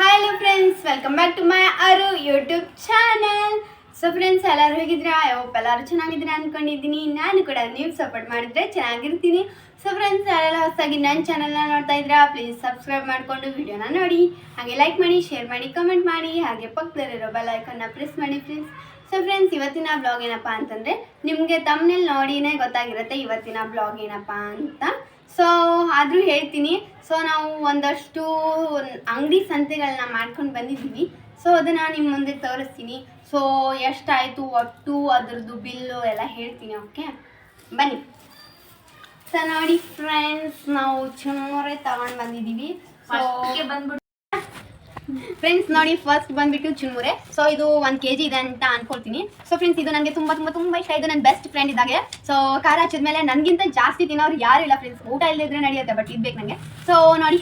Hello friends, welcome back to my YouTube channel. So friends, ಎಲ್ಲರೂ ಹೇಗಿದ್ದೀರಾ? ಎಲ್ಲರೂ ಚೆನ್ನಾಗಿದ್ದೀರಾ ಅಂದ್ಕೊಂಡಿದ್ದೀನಿ. ನಾನು ಕೂಡ ನೀವು ಸಪೋರ್ಟ್ ಮಾಡಿದ್ರೆ ಚೆನ್ನಾಗಿರ್ತೀನಿ. ಸೊ ಫ್ರೆಂಡ್ಸ್, ಯಾರೆಲ್ಲ ಹೊಸದಾಗಿ ನನ್ನ ಚಾನಲ್ನ ನೋಡ್ತಾ ಇದ್ದೀರಾ, ಪ್ಲೀಸ್ ಸಬ್ಸ್ಕ್ರೈಬ್ ಮಾಡಿಕೊಂಡು ವಿಡಿಯೋನ ನೋಡಿ, ಹಾಗೆ ಲೈಕ್ ಮಾಡಿ, ಶೇರ್ ಮಾಡಿ, ಕಮೆಂಟ್ ಮಾಡಿ, ಹಾಗೆ ಪಕ್ಕದಲ್ಲಿರೋ ಬೆಲ್ ಐಕನ್ನ ಪ್ರೆಸ್ ಮಾಡಿ ಫ್ರೆಂಡ್ಸ್. ಸೊ ಫ್ರೆಂಡ್ಸ್, ಇವತ್ತಿನ ಬ್ಲಾಗ್ ಏನಪ್ಪ ಅಂತಂದರೆ, ನಿಮಗೆ ತಮ್ಮನೇಲಿ ನೋಡಿನೇ ಗೊತ್ತಾಗಿರುತ್ತೆ ಇವತ್ತಿನ ಬ್ಲಾಗ್ ಏನಪ್ಪ ಅಂತ. ಸೊ ಆದರೂ ಹೇಳ್ತೀನಿ. ಸೊ ನಾವು ಒಂದಷ್ಟು ಅಂಗಡಿ ಸಂತೆಗಳನ್ನ ಮಾಡ್ಕೊಂಡು ಬಂದಿದ್ದೀವಿ. ಸೊ ಅದನ್ನು ನಿಮ್ಮ ಮುಂದೆ ತೋರಿಸ್ತೀನಿ. ಸೊ ಎಷ್ಟಾಯಿತು ಒಟ್ಟು ಅದರದ್ದು ಬಿಲ್ಲು ಎಲ್ಲ ಹೇಳ್ತೀನಿ. ಓಕೆ, ಬನ್ನಿ. ಸೊ ನೋಡಿ ಫ್ರೆಂಡ್ಸ್, ನಾವು ಚುರುಮುರಿ ತಗೊಂಡು ಬಂದಿದ್ದೀವಿ. ಸೊ ಬಂದ್ಬಿಟ್ಟು ಫ್ರೆಂಡ್ಸ್ ನೋಡಿ, ಫಸ್ಟ್ ಬಂದ್ಬಿಟ್ಟು ಚುರುಮುರೆ. ಸೊ ಇದು 1 kg ಇದೆ ಅಂತ ಅನ್ಕೊಳ್ತೀನಿ. ಸೊ ಫ್ರೆಂಡ್ಸ್, ಇದು ನನಗೆ ತುಂಬ ತುಂಬ ತುಂಬ ಇಷ್ಟ. ಇದು ನನ್ನ ಬೆಸ್ಟ್ ಫ್ರೆಂಡ್ ಇದ್ದಾಗೆ. ಸೊ ಖಾರ ಹಚ್ಚಿದ್ಮೇಲೆ ನನಗಿಂತ ಜಾಸ್ತಿ ತಿನ್ನೋರು ಯಾರು ಇಲ್ಲ ಫ್ರೆಂಡ್ಸ್. ಊಟ ಇಲ್ಲದಿದ್ರೆ ನಡೆಯುತ್ತೆ, ಬಟ್ ಇದು ಬೇಕು ನನಗೆ. ಸೊ ನೋಡಿ,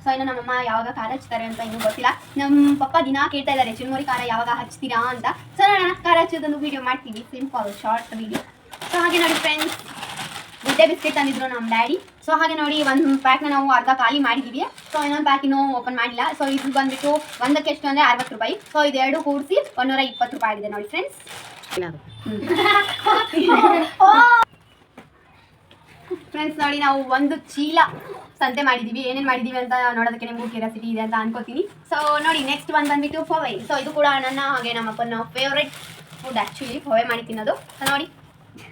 ಸೊ ಇನ್ನು ನಮ್ಮಮ್ಮ ಯಾವಾಗ ಖಾರ ಹಚ್ತಾರೆ ಅಂತ ಇನ್ನೂ ಗೊತ್ತಿಲ್ಲ. ನಮ್ಮ ಪಪ್ಪ ದಿನ ಕೇಳ್ತಾ ಇದ್ದಾರೆ, ಚುರುಮುರಿ ಖಾರ ಯಾವಾಗ ಹಚ್ತೀರಾ ಅಂತ. ಸೊ ನೋಡೋಣ, ಖಾರ ಹಚ್ಚೋದೊಂದು ವೀಡಿಯೋ ಮಾಡ್ತೀವಿ, ಸಿಂಪಲ್ ಶಾರ್ಟ್ ವೀಡಿಯೋ. ಸೊ ಹಾಗೆ ನೋಡಿ ಫ್ರೆಂಡ್ಸ್, ಗುಡ್ಡೆ ಬಿಸ್ಕೆಟ್ ತಂದಿದ್ರು ನಮ್ಮ ಡ್ಯಾಡಿ. ಸೊ ಹಾಗೆ ನೋಡಿ, ಒಂದು ಪ್ಯಾಕ್ನ ನಾವು ಅರ್ಧ ಖಾಲಿ ಮಾಡಿದ್ದೀವಿ. ಸೊ ಇನ್ನೊಂದು ಪ್ಯಾಕ್ ಇನ್ನೂ ಓಪನ್ ಮಾಡಿಲ್ಲ. ಸೊ ಇದು ಬಂದ್ಬಿಟ್ಟು ಒಂದಕ್ಕೆ ಎಷ್ಟು ಅಂದರೆ 60 ರೂಪಾಯಿ. ಸೊ ಇದೆರಡು ಕೂಡಿಸಿ 120 ರೂಪಾಯಿ ಆಗಿದೆ ನೋಡಿ ಫ್ರೆಂಡ್ಸ್. ಫ್ರೆಂಡ್ಸ್ ನೋಡಿ, ನಾವು ಒಂದು ಚೀಲ ಸಂತೆ ಮಾಡಿದ್ದೀವಿ. ಏನೇನು ಮಾಡಿದ್ದೀವಿ ಅಂತ ನೋಡೋದಕ್ಕೆ ನಿಮಗೂ ಕ್ಯೂರಿಯಾಸಿಟಿ ಇದೆ ಅಂತ ಅನ್ಕೋತೀನಿ. ಸೊ ನೋಡಿ, ನೆಕ್ಸ್ಟ್ ಒಂದು ಬಂದ್ಬಿಟ್ಟು ಪವೆ. ಸೊ ಇದು ಕೂಡ ನನ್ನ ಹಾಗೆ ನಮ್ಮಪ್ಪನ ಫೇವ್ರೆಟ್ ಫುಡ್ ಆ್ಯಕ್ಚುಲಿ, ಪವೆ ಮಾಡಿ ತಿನ್ನೋದು. ಸೊ ನೋಡಿ,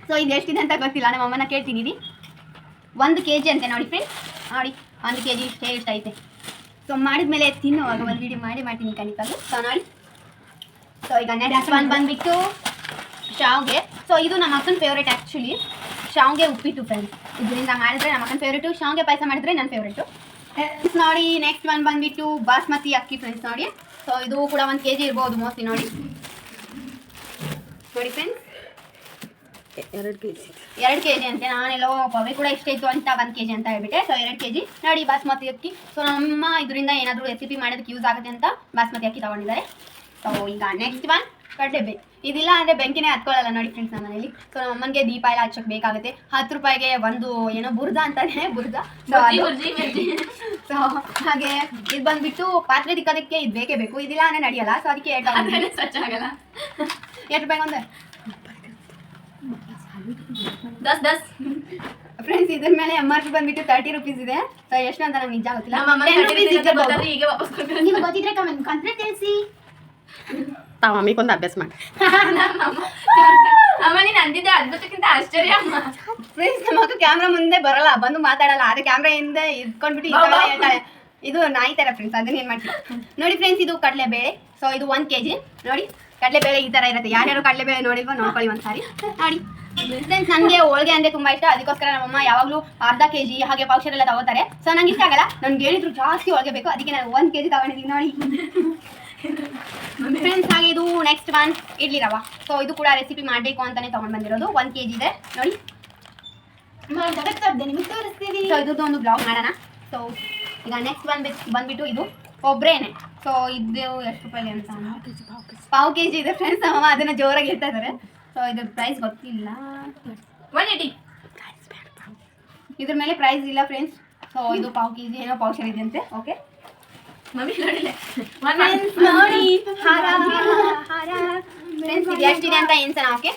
ಸೊ ಇದು ಎಷ್ಟಿದೆ ಅಂತ ಗೊತ್ತಿಲ್ಲ, ನಮ್ಮ ಅಮ್ಮನ ಕೇಳ್ತೀನಿ. 1 kg ಅಂತೆ ನೋಡಿ ಫ್ರೆಂಡ್ಸ್. ನೋಡಿ 1 kg ಇಷ್ಟ ಐತೆ. ಸೊ ಮಾಡಿದ್ಮೇಲೆ ತಿನ್ನುವಾಗ ಒಂದು ವಿಡಿಯೋ ಮಾಡ್ತೀನಿ ಖಂಡಿತ. ಸೊ ನೋಡಿ, ಸೊ ಈಗ ನೆಕ್ಸ್ಟ್ ಒಂದು ಬಂದ್ಬಿಟ್ಟು ಶಾವ್ಗೆ. ಸೊ ಇದು ನಮ್ಮ ಅಕ್ಕನ ಫೇವ್ರೇಟ್ ಆ್ಯಕ್ಚುಲಿ, ಶಾವ್ಗೆ ಉಪ್ಪಿಟ್ಟು ಫ್ರೆಂಡ್ಸ್. ಇದರಿಂದ ಮಾಡಿದ್ರೆ ನಮ್ಮ ಅಕ್ಕನ ಫೇವ್ರೇಟು, ಶಾವ್ಗೆ ಪಾಯಸ ಮಾಡಿದ್ರೆ ನನ್ನ ಫೇವ್ರೇಟು. ನೋಡಿ ನೆಕ್ಸ್ಟ್ ಒಂದು ಬಂದ್ಬಿಟ್ಟು ಬಾಸ್ಮತಿ ಅಕ್ಕಿ ಫ್ರೆಂಡ್ಸ್. ನೋಡಿ, ಸೊ ಇದು ಕೂಡ 1 kg ಇರ್ಬೋದು ಮೋಸ್ಟ್ಲಿ. ನೋಡಿ ಫ್ರೆಂಡ್ಸ್, 2 kg ಅಂತೆ. ನಾನೆಲ್ಲೋ ಪವೆ ಕೂಡ ಇಷ್ಟ ಇತ್ತು ಅಂತ 1 kg ಅಂತ ಹೇಳ್ಬಿಟ್ಟೆ. ಸೊ 2 kg ನೋಡಿ ಬಾಸ್ಮತಿ ಅಕ್ಕಿ. ಸೊ ನಮ್ಮ ಇದರಿಂದ ಏನಾದರೂ ರೆಸಿಪಿ ಮಾಡೋದಕ್ಕೆ ಯೂಸ್ ಆಗುತ್ತೆ ಅಂತ ಬಾಸ್ಮತಿ ಅಕ್ಕಿ ತೊಗೊಂಡಿದ್ದಾರೆ. ಸೊ ಈಗ ನೆಕ್ಸ್ಟ್ ಒನ್ ಕಡಲೆಬೇಳೆ. ಇದಿಲ್ಲ ಅಂದರೆ ಬೆಂಕಿನೇ ಹತ್ಕೊಳ್ಳಲ್ಲ ನೋಡಿ ಫ್ರೆಂಡ್ಸ್ ನಮ್ಮ ಮನೇಲಿ. ಸೊ ನಮ್ಮ ಅಮ್ಮನಿಗೆ ದೀಪ ಎಲ್ಲ ಹಚ್ಚೋಕ್ಕೆ ಬೇಕಾಗುತ್ತೆ. 10 ರೂಪಾಯಿಗೆ ಒಂದು ಏನೋ ಬುರ್ದ ಅಂತಾನೆ, ಬುರ್ದ. ಸೊ ಹಾಗೆ ಇದು ಬಂದ್ಬಿಟ್ಟು ಪಾತ್ರೆ ತಿಕ್ಕೋದಕ್ಕೆ ಇದು ಬೇಕೇ ಬೇಕು. ಇದಿಲ್ಲ ಅಂದರೆ ನಡೆಯಲ್ಲ. ಸೊ ಅದಕ್ಕೆ 2 ರೂಪಾಯಿಗೆ ಒಂದು 10 ಫ್ರೆಂಡ್ಸ್. ಇದ್ರ ಮೇಲೆ MRP ಬಂದ್ಬಿಟ್ಟು 30 ರೂಪೀಸ್ ಇದೆ. ಸೊ ಎಷ್ಟು ಅಂತ ನಂಗೆ ನಿಜ ಗೊತ್ತಿಲ್ಲ. ನೀವು ಗೊತ್ತಿದ್ರೆ ಕಮೆಂಟ್ ತಿಳಿಸಿ. ಮಮ್ಮಿಗೊಂದು ಅಭ್ಯಾಸ ಮಾಡಿ. ಅಮ್ಮ ನೀನು ಅಂದಿದ್ದೆ ಅದ್ಭುತಕ್ಕಿಂತ ಆಶ್ಚರ್ಯ. ಫ್ರೆಂಡ್ಸ್, ನಮಗೂ ಕ್ಯಾಮ್ರಾ ಮುಂದೆ ಬರಲ್ಲ, ಬಂದು ಮಾತಾಡಲ್ಲ. ಅದೇ ಕ್ಯಾಮ್ರಾ ಹಿಂದೆ ಇದ್ಕೊಂಡ್ಬಿಟ್ಟು ಹೇಳ್ತಾಳೆ. ಇದು ನಾಯಿ ಥರ ಫ್ರೆಂಡ್ಸ್, ಅದನ್ನ ಏನು ಮಾಡ್ತೀವಿ ನೋಡಿ ಫ್ರೆಂಡ್ಸ್. ಇದು ಕಡಲೆಬೇಳೆ. ಸೊ ಇದು 1 kg. ನೋಡಿ ಕಡಲೆಬೇಳೆ ಈ ಥರ ಇರುತ್ತೆ. ಯಾರ್ಯಾರು ಕಡಲೆಬೇಳೆ ನೋಡಿಲ್ವೋ ನೋಡ್ಕೊಳ್ಳಿ ಒಂದ್ಸಾರಿ. ನೋಡಿ ಫ್ರೆಂಡ್ಸ್, ನನಗೆ ಹೋಳಿಗೆ ಅಂದರೆ ತುಂಬ ಇಷ್ಟ. ಅದಕ್ಕೋಸ್ಕರ ನಮ್ಮಮ್ಮ ಯಾವಾಗಲೂ ಅರ್ಧ kg ಹಾಗೆ ಪೌಷರೆಲ್ಲ ತಗೋತಾರೆ. ಸೊ ನಂಗೆ ಇಷ್ಟ ಆಗಲ್ಲ, ನನಗೆ ಹೇಳಿದ್ರು ಜಾಸ್ತಿ ಹೋಳಿಗೆ ಬೇಕು, ಅದಕ್ಕೆ ನಾನು 1 kg ತಗೊಂಡಿದ್ದೀನಿ ನೋಡಿ ಫ್ರೆಂಡ್ಸ್. ಹಾಗೆ ಇದು ನೆಕ್ಸ್ಟ್ ಒನ್ ಇಡ್ಲಿ ರವ. ಸೊ ಇದು ಕೂಡ ರೆಸಿಪಿ ಮಾಡಬೇಕು ಅಂತಲೇ ತೊಗೊಂಡು ಬಂದಿರೋದು. 1 kg ಇದೆ ನೋಡಿ, ನಿಮಗೆ ತೋರಿಸ್ತೀವಿ. ಸೊ ಇದ್ರದ್ದು ಒಂದು ಬ್ಲಾಗ್ ಮಾಡೋಣ. ಸೊ ಈಗ ನೆಕ್ಸ್ಟ್ ಬಂದ್ಬಿಟ್ಟು ಇದು ಕೊಬ್ಬರಿ ಎಣ್ಣೆ. ಸೊ ಇದು ಎಷ್ಟು ರೂಪಾಯಿ ಅಂತ, 1/2 kg ಇದೆ ಫ್ರೆಂಡ್ಸ್. ನಮ್ಮಮ್ಮ ಅದನ್ನು ಜೋರಾಗಿ ಇರ್ತಾ ಇದ್ದಾರೆ. ಸೊ ಇದ್ರ ಪ್ರೈಸ್ ಗೊತ್ತಿಲ್ಲ, 180. ಇದ್ರ ಮೇಲೆ ಪ್ರೈಸ್ ಇಲ್ಲ ಫ್ರೆಂಡ್ಸ್. ಸೊ ಇದು 1/2 kg ಏನೋ ಪೌಷರ್ ಇದೆ ಅಂತೆ. ಓಕೆ ನೋಡಿ ಹಾರ ಫ್ರೆಂಡ್ಸ್, ಇದು ಎಷ್ಟಿದೆ ಅಂತ ಎನ್ಸೋಣ. Okay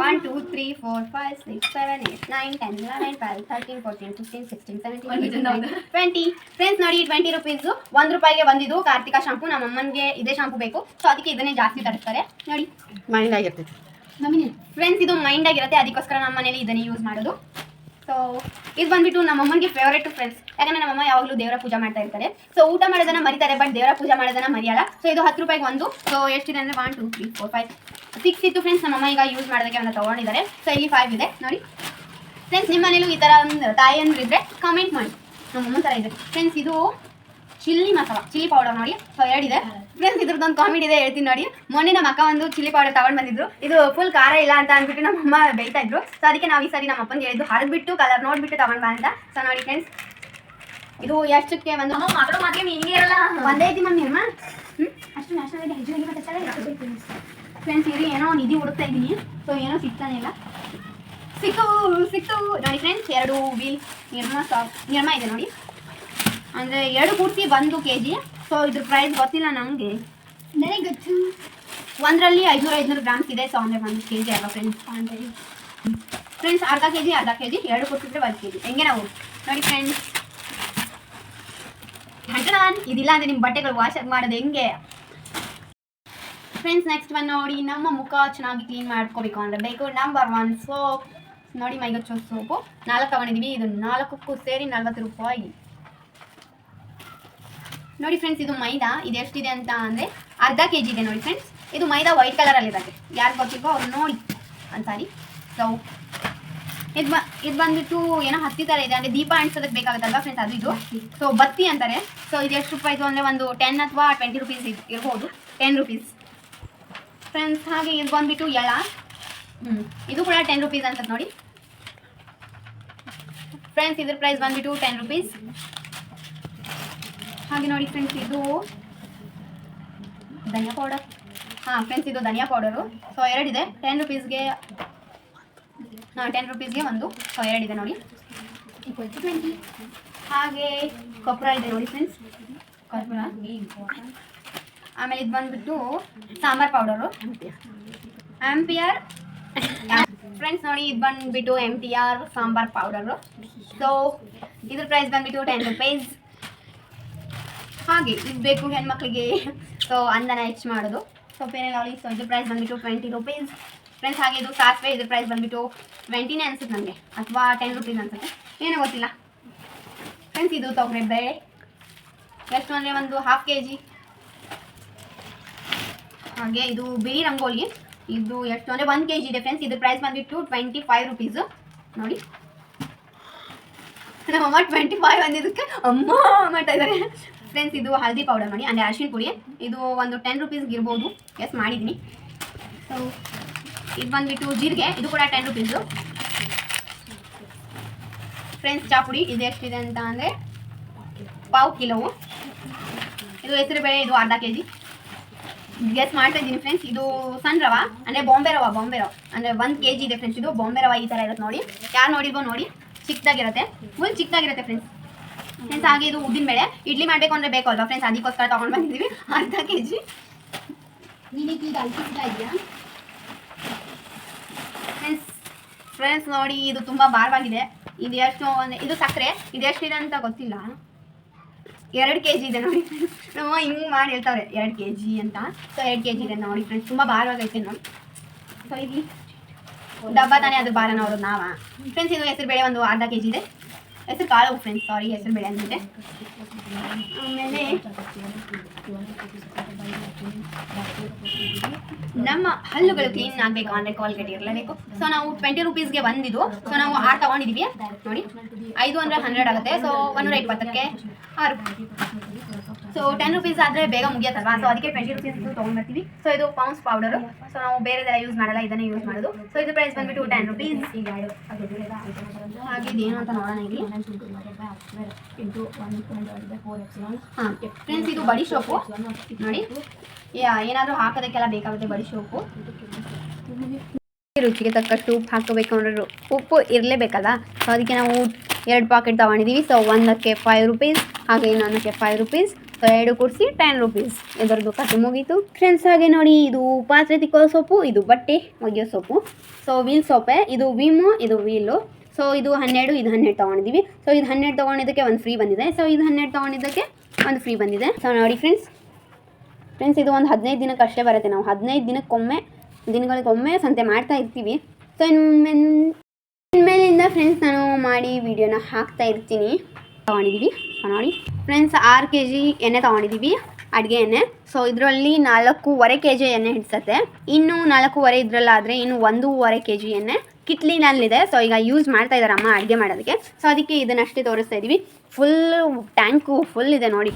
1 2 3 4 5 6 7 8 9 10 11 12 13 14 15 16 17 18 20 friends. ನೋಡಿ 20 ರೂಪೀಸು. 1 ರೂಪಾಯಿಗೆ ಬಂದಿದ್ದು ಕಾರ್ತಿಕ ಶಾಂಪು. ನಮ್ಮ ಅಮ್ಮನಿಗೆ ಇದೇ ಶಾಂಪು ಬೇಕು. ಸೊ ಅದಕ್ಕೆ ಇದನ್ನೇ ಜಾಸ್ತಿ ತರಿಸ್ತಾರೆ ನೋಡಿ. ಮೈಂಡ್ ಆಗಿರ್ತೈತೆ ಫ್ರೆಂಡ್ಸ್, ಇದು ಮೈಂಡ್ ಆಗಿರುತ್ತೆ, ಅದಕ್ಕೋಸ್ಕರ ನಮ್ಮ ಮನೇಲಿ ಇದನ್ನೇ ಯೂಸ್ ಮಾಡೋದು. ಸೊ ಇದು ಬಂದ್ಬಿಟ್ಟು ನಮ್ಮಮ್ಮನಿಗೆ ಫೇವ್ರೇಟ್ ಫ್ರೆಂಡ್ಸ್. ಯಾಕಂದರೆ ನಮ್ಮಮ್ಮ ಯಾವಾಗಲೂ ದೇವರ ಪೂಜೆ ಮಾಡ್ತಾ ಇರ್ತಾರೆ. ಸೊ ಊಟ ಮಾಡೋದನ್ನ ಮರಿತಾರೆ, ಬಟ್ ದೇವರ ಪೂಜೆ ಮಾಡೋದನ್ನ ಮರೆಯಲ್ಲ. ಸೊ ಇದು 10 ರೂಪಾಯಿಗೆ ಒಂದು. ಸೊ ಎಷ್ಟಿದೆ ಅಂದರೆ 1 2 3 4 5 6 ಇತ್ತು ಫ್ರೆಂಡ್ಸ್. ನಮ್ಮಮ್ಮ ಈಗ ಯೂಸ್ ಮಾಡೋದಕ್ಕೆ ಒಂದು ತೊಗೊಂಡಿದ್ದಾರೆ. ಸೊ ಇಲ್ಲಿ 5 ಇದೆ ನೋಡಿ ಫ್ರೆಂಡ್ಸ್. ನಿಮ್ಮ ಮನೇಲೂ ಈ ಥರ ಒಂದು ತಾಯಿ ಅಂದಿದ್ರೆ ಕಾಮೆಂಟ್ ಮಾಡಿ. ನಮ್ಮಮ್ಮ ಥರ ಇದೆ ಫ್ರೆಂಡ್ಸ್. ಇದು ಚಿಲ್ಲಿ ಮಸಾಲ, ಚಿಲ್ಲಿ ಪೌಡರ್ ನೋಡಿ. ಸೊ 2 ಇದೆ ಫ್ರೆಂಡ್ಸ್. ಇದ್ರದ್ದೊಂದು ಕಾಮಿಡಿ ಇದೆ, ಹೇಳ್ತೀನಿ ನೋಡಿ. ಮೊನ್ನೆ ನಮ್ಮ ಅಕ್ಕ ಒಂದು ಚಿಲ್ಲಿ ಪೌಡರ್ ತಗೊಂಡು ಬಂದಿದ್ರು. ಇದು ಫುಲ್ ಖಾರ ಇಲ್ಲ ಅಂತ ಅಂದ್ಬಿಟ್ಟು ನಮ್ಮಮ್ಮ ಬೈತಾ ಇದ್ರು. ಸೊ ಅದಕ್ಕೆ ನಾವು ಈ ಸರಿ ನಮ್ಮ ಅಪ್ಪನಿಗೆ ಹೇಳಿದ್ದು, ಹರಿದ್ಬಿಟ್ಟು ಕಲರ್ ನೋಡಿಬಿಟ್ಟು ತಗೊಂಡು ಬಾ ಅಂತ. ಸೊ ನೋಡಿ ಫ್ರೆಂಡ್ಸ್, ಇದು ಎಷ್ಟಕ್ಕೆ ಒಂದು ಒಂದೇ ಐತಿ ಮಮ್ಮಿ ಅಮ್ಮ. ಅಷ್ಟು ಫ್ರೆಂಡ್ಸ್, ಇರಿ ಏನೋ ನಿಧಿ ಹುಡುಕ್ತಾ ಇದ್ದೀನಿ. ಸೊ ಏನೋ ಸಿಗ್ತಾನೆ ಇಲ್ಲ. ಸಿಕ್ತು ನೋಡಿ ಫ್ರೆಂಡ್ಸ್. 2 ವೀಲ್ ನಿರ್ಮಾ ಇದೆ ನೋಡಿ. ಅಂದರೆ 2 ಕೂಡಿಸಿ 1 kg ಸೊ ಇದ್ರ ಪ್ರೈಸ್ ಗೊತ್ತಿಲ್ಲ ನನಗೆ. ನನಗೆ ಗೊತ್ತು. ಒಂದರಲ್ಲಿ 500 ಗ್ರಾಮ್ಸ್ ಇದೆ. ಸೊ ಅಂದರೆ 1 kg ಅಲ್ವಾ ಫ್ರೆಂಡ್ಸ್ ಅರ್ಧ ಕೆ ಜಿ ಎರಡು ಕೊಟ್ಟಿದ್ರೆ 1 kg ಹೆಂಗೆ ನಾವು ನೋಡಿ ಫ್ರೆಂಡ್ಸ್. ಇದಿಲ್ಲ ಅಂದರೆ ನಿಮ್ಮ ಬಟ್ಟೆಗಳು ವಾಶ್ ಮಾಡೋದು ಹೆಂಗೆ ಫ್ರೆಂಡ್ಸ್. ನೆಕ್ಸ್ಟ್ ಬಂದು ನೋಡಿ, ನಮ್ಮ ಮುಖ ಚೆನ್ನಾಗಿ ಕ್ಲೀನ್ ಮಾಡ್ಕೋಬೇಕು ಅಂದರೆ ಬೇಕು ನಂಬರ್ 1 ಸೋಪ್. ನೋಡಿ ಮೈಗಚ್ಚೋ ಸೋಪು 4 ತಗೊಂಡಿದ್ದೀವಿ. ಇದು 4ಕ್ಕೂ ಸೇರಿ 40 ರೂಪಾಯಿ. ನೋಡಿ ಫ್ರೆಂಡ್ಸ್, ಇದು ಮೈದಾ. ಇದು ಎಷ್ಟಿದೆ ಅಂತ ಅಂದರೆ ಅರ್ಧ kg ಇದೆ ನೋಡಿ ಫ್ರೆಂಡ್ಸ್. ಇದು ಮೈದಾ ವೈಟ್ ಕಲರಲ್ಲಿರುತ್ತೆ. ಯಾರು ಗೊತ್ತಿಲ್ವೋ ಅವ್ರು ನೋಡಿ ಅಂತಾರಿ. ಸೊ ಇದು ಬಂದ್ಬಿಟ್ಟು ಏನೋ ಹತ್ತಿ ಥರ ಇದೆ, ಅಂದರೆ ದೀಪ ಅಂಟಿಸೋದಕ್ಕೆ ಬೇಕಾಗುತ್ತಲ್ವಾ ಫ್ರೆಂಡ್ಸ್, ಅದು ಇದು. ಸೊ ಬತ್ತಿ ಅಂತಾರೆ. ಸೊ ಇದು ಎಷ್ಟು ರೂಪಾಯಿದು ಅಂದರೆ ಒಂದು 10 ಅಥವಾ 20 ರೂಪೀಸ್ ಇರ್ಬೋದು. 10 ರೂಪೀಸ್ ಫ್ರೆಂಡ್ಸ್. ಹಾಗೆ ಇದು ಬಂದ್ಬಿಟ್ಟು ಎಳ. ಇದು ಕೂಡ 10 ರೂಪೀಸ್ ಅಂತ ನೋಡಿ ಫ್ರೆಂಡ್ಸ್. ಇದ್ರ ಪ್ರೈಸ್ ಬಂದ್ಬಿಟ್ಟು 10 ರೂಪೀಸ್. ಹಾಗೆ ನೋಡಿ ಫ್ರೆಂಡ್ಸ್, ಇದು ಧನಿಯಾ ಪೌಡರ್. ಫ್ರೆಂಡ್ಸ್, ಇದು ಧನಿಯಾ ಪೌಡರು. ಸೊ 2 ಇದೆ 10 ರೂಪೀಸ್ಗೆ. 10 ರೂಪೀಸ್ಗೆ ಒಂದು. ಸೊ 2 ಇದೆ ನೋಡಿ. ಹಾಗೆ ಕರ್ಪೂರ ಇದೆ ನೋಡಿ ಫ್ರೆಂಡ್ಸ್, ಕರ್ಪೂರ. ಆಮೇಲೆ ಇದು ಬಂದ್ಬಿಟ್ಟು ಸಾಂಬಾರ್ ಪೌಡರು ಆಂಪಿಯರ್ ಫ್ರೆಂಡ್ಸ್. ನೋಡಿ ಇದು ಬಂದ್ಬಿಟ್ಟು MTR ಸಾಂಬಾರ್ ಪೌಡರು. ಸೊ ಇದ್ರ ಪ್ರೈಸ್ ಬಂದ್ಬಿಟ್ಟು 10 ರೂಪೀಸ್. ಹಾಗೆ ಇದು ಬೇಕು ಹೆಣ್ಮಕ್ಳಿಗೆ, ಸೊ ಅಂದನ ಹೆಚ್ಚು ಮಾಡೋದು. ಸೊ ಫೇರ್ ಆ್ಯಂಡ್ ಸೊ ಇದ್ರ ಪ್ರೈಸ್ ಬಂದ್ಬಿಟ್ಟು 20 ರೂಪೀಸ್ ಫ್ರೆಂಡ್ಸ್. ಹಾಗೆ ಇದು ಸಾಸಿವೆ. ಇದ್ರ ಪ್ರೈಸ್ ಬಂದ್ಬಿಟ್ಟು 20ನೇ ಅನ್ಸುತ್ತೆ ನನಗೆ, ಅಥವಾ 10 ರೂಪೀಸ್ ಅನ್ಸುತ್ತೆ, ಏನೋ ಗೊತ್ತಿಲ್ಲ ಫ್ರೆಂಡ್ಸ್. ಇದು ತೊಗರಿಬೇಳೆ ಎಷ್ಟು ಅಂದರೆ ಒಂದು 1/2 kg. ಹಾಗೆ ಇದು ಬಿಳಿ ರಂಗೋಲಿ. ಇದು ಎಷ್ಟು ಅಂದರೆ 1 kg ಇದೆ ಫ್ರೆಂಡ್ಸ್. ಇದ್ರ ಪ್ರೈಸ್ ಬಂದ್ಬಿಟ್ಟು 25 ರೂಪೀಸು ನೋಡಿ. ನಮ್ಮಮ್ಮ 25 ಅಂದಿದ್ದಕ್ಕೆ ಅಮ್ಮ ಮಾಡ್ತಾ ಇದ್ದಾರೆ ಫ್ರೆಂಡ್ಸ್. ಇದು ಹಲ್ದಿ ಪೌಡರ್ ನೋಡಿ, ಅಂದರೆ ಅರಿಶಿನ ಪುಡಿ. ಇದು ಒಂದು 10 ರೂಪೀಸ್ಗೆ ಇರ್ಬೋದು. ಎಸ್ ಮಾಡಿದ್ದೀನಿ. ಸೊ ಇದು ಬಂದ್ಬಿಟ್ಟು ಜೀರಿಗೆ. ಇದು ಕೂಡ 10 ರೂಪೀಸು ಫ್ರೆಂಡ್ಸ್. ಚಾ ಪುಡಿ ಇದು ಎಷ್ಟಿದೆ ಅಂತ ಅಂದರೆ 1/4 ಕಿಲೋವು. ಇದು ಹೆಸರುಬೇಳೆ. ಇದು ಅರ್ಧ kg. ಗೆಸ್ ಮಾಡ್ತಾ ಇದ್ದೀನಿ ಫ್ರೆಂಡ್ಸ್. ಇದು ಸಣ್ಣ ರವ, ಅಂದರೆ ಬಾಂಬೆ ರವ ಅಂದರೆ 1 kg ಇದೆ ಫ್ರೆಂಡ್ಸ್. ಇದು ಬಾಂಬೆ ರವ ಈ ಥರ ಇರುತ್ತೆ ನೋಡಿ. ಯಾರು ನೋಡಿಲ್ವೋ ನೋಡಿ, ಚಿಕ್ಕದಾಗಿರುತ್ತೆ, ಫುಲ್ ಚಿಕ್ಕದಾಗಿರುತ್ತೆ ಫ್ರೆಂಡ್ಸ್. ಹಾಗೆ ಇದು ಉದ್ದಿನಬೇಳೆ. ಇಡ್ಲಿ ಮಾಡಬೇಕು ಅಂದರೆ ಬೇಕು ಅಲ್ವಾ ಫ್ರೆಂಡ್ಸ್, ಅದಕ್ಕೋಸ್ಕರ ತೊಗೊಂಡು ಬಂದಿದ್ದೀವಿ ಅರ್ಧ kg. ಫ್ರೆಂಡ್ಸ್ ನೋಡಿ, ಇದು ತುಂಬ ಭಾರವಾಗಿದೆ. ಇದು ಎಷ್ಟು ಅಂದರೆ ಇದು ಸಕ್ಕರೆ. ಇದು ಎಷ್ಟಿದೆ ಅಂತ ಗೊತ್ತಿಲ್ಲ. 2 kg ಇದೆ ನೋಡಿ. ನಮ್ಮ ಹಿಂಗೆ ಮಾಡಿ ಹೇಳ್ತಾವ್ರೆ 2 kg ಅಂತ. ಸೊ 2 kg ಇದೆ ನೋಡಿ ಫ್ರೆಂಡ್ಸ್. ತುಂಬ ಭಾರವಾಗೈತೆ ನೋಡಿ. ಸೊ ಇಲ್ಲಿ ಡಬ್ಬ ತಾನೇ ಅದ್ರ ಭಾರನ ಅವರು ನಾವಾ ಫ್ರೆಂಡ್ಸ್. ಇದು ಹೆಸರು ಬೇಳೆ ಒಂದು ಅರ್ಧ kg ಇದೆ. ಹೆಸರು ಕಾಳು ಫ್ರೆಂಡ್ಸ್, ಸಾರಿ ಹೆಸರು ಬೇಳೆ ಅಂದ್ಬಿಟ್ಟೆ. ಆಮೇಲೆ ನಮ್ಮ ಹಲ್ಲುಗಳು ಕ್ಲೀನ್ ಆಗಬೇಕು ಅಂದರೆ ಕಾಲ್ಗೇಟ್ ಇರಲೇಬೇಕು. ಸೊ ನಾವು 20 ರೂಪೀಸ್ಗೆ ಬಂದಿದ್ದು. ಸೊ ನಾವು 6 ತೊಗೊಂಡಿದ್ದೀವಿ ನೋಡಿ. 5 ಅಂದರೆ 100 ಆಗುತ್ತೆ. ಸೊ 120ಕ್ಕೆ 6. ಸೊ 10 ರೂಪೀಸ್ ಆದರೆ ಬೇಗ ಮುಗಿಯತ್ತಲ್ವಾ. ಸೊ ಅದಕ್ಕೆ 20 ರೂಪೀಸ್ ತೊಗೊಂಡ್ಬರ್ತೀವಿ. ಸೊ ಇದು ಪಾಮ್ಸ್ ಪೌಡರು. ಸೊ ನಾವು ಬೇರೆದೆಲ್ಲ ಯೂಸ್ ಮಾಡಲ್ಲ, ಇದನ್ನೇ ಯೂಸ್ ಮಾಡೋದು. ಸೊ ಇದು ಪ್ರೈಸ್ ಬಂದ್ಬಿಟ್ಟು 10 ರೂಪೀಸ್. ಹಾಗೆ ಇದೇನು ಅಂತ ನೋಡೋಣ ಇಲ್ಲಿ. ಫ್ರೆಂಡ್ಸ್, ಇದು ಬಡಿ ಸೋಪು ನೋಡಿ. ಏನಾದರೂ ಹಾಕೋದಕ್ಕೆಲ್ಲ ಬೇಕಾಗುತ್ತೆ ಬಡಿ ಸೋಪು. ರುಚಿಗೆ ತಕ್ಕಷ್ಟು ಉಪ್ಪು ಹಾಕೋಬೇಕು ಅಂದ್ರೆ ಉಪ್ಪು ಇರಲೇಬೇಕಲ್ಲ. ಸೊ ಅದಕ್ಕೆ ನಾವು 2 ಪಾಕೆಟ್ ತೊಗೊಂಡಿದ್ದೀವಿ. ಸೊ ಒಂದಕ್ಕೆ 5 ರೂಪೀಸ್, ಹಾಗೆ ಇನ್ನೊಂದಕ್ಕೆ 5 ರೂಪೀಸ್. ಸೊ 2 ಕೂಡಿಸಿ 10 ರೂಪೀಸ್. ಇದರದ್ದು ಕಟ್ಟು ಮುಗೀತು ಫ್ರೆಂಡ್ಸ್. ಹಾಗೆ ನೋಡಿ, ಇದು ಪಾತ್ರೆ ತಿಕ್ಕೋ ಸೋಪು, ಇದು ಬಟ್ಟೆ ಒಗೆಯೋ ಸೋಪು. ಸೊ ವೀಲ್ ಸೋಪೆ. ಇದು ವಿಮು, ಇದು ವೀಲು. ಸೊ ಇದು 12, ಇದು 12 ತೊಗೊಂಡಿದ್ದೀವಿ. ಸೊ ಇದು 12 ತೊಗೊಂಡಿದ್ದಕ್ಕೆ ಒಂದು ಫ್ರೀ ಬಂದಿದೆ. ಸೊ ಇದು 12 ತೊಗೊಂಡಿದ್ದಕ್ಕೆ ಒಂದು ಫ್ರೀ ಬಂದಿದೆ. ಸೊ ನೋಡಿ ಫ್ರೆಂಡ್ಸ್, ಇದು ಒಂದು 15 ದಿನಕ್ಕೆ ಅಷ್ಟೇ ಬರುತ್ತೆ. ನಾವು 15 ದಿನಗಳಿಗೊಮ್ಮೆ ಸಂತೆ ಮಾಡ್ತಾ ಇರ್ತೀವಿ. ಸೊ ಇನ್ಮೇಲಿಂದ ಫ್ರೆಂಡ್ಸ್ ನಾನು ಮಾಡಿ ವಿಡಿಯೋನ ಹಾಕ್ತಾ ಇರ್ತೀನಿ. ತೊಗೊಂಡಿದ್ದೀವಿ ನೋಡಿ ಫ್ರೆಂಡ್ಸ್. 6 kg ಎಣ್ಣೆ ತೊಗೊಂಡಿದ್ದೀವಿ, ಅಡುಗೆ ಎಣ್ಣೆ. ಸೊ ಇದರಲ್ಲಿ 4.25 kg ಎಣ್ಣೆ ಹಿಡಿಸುತ್ತೆ. ಇನ್ನು 4.25 ಇದರಲ್ಲಾದರೆ ಇನ್ನು 1.25 kg ಎಣ್ಣೆ ಕಿಟ್ಲಿನಲ್ಲಿದೆ. ಸೊ ಈಗ ಯೂಸ್ ಮಾಡ್ತಾ ಇದ್ದಾರೆ ಅಮ್ಮ ಅಡುಗೆ ಮಾಡೋದಕ್ಕೆ. ಸೊ ಅದಕ್ಕೆ ಇದನ್ನಷ್ಟೇ ತೋರಿಸ್ತಾ ಇದ್ದೀವಿ. ಫುಲ್ ಟ್ಯಾಂಕು ಫುಲ್ ಇದೆ ನೋಡಿ.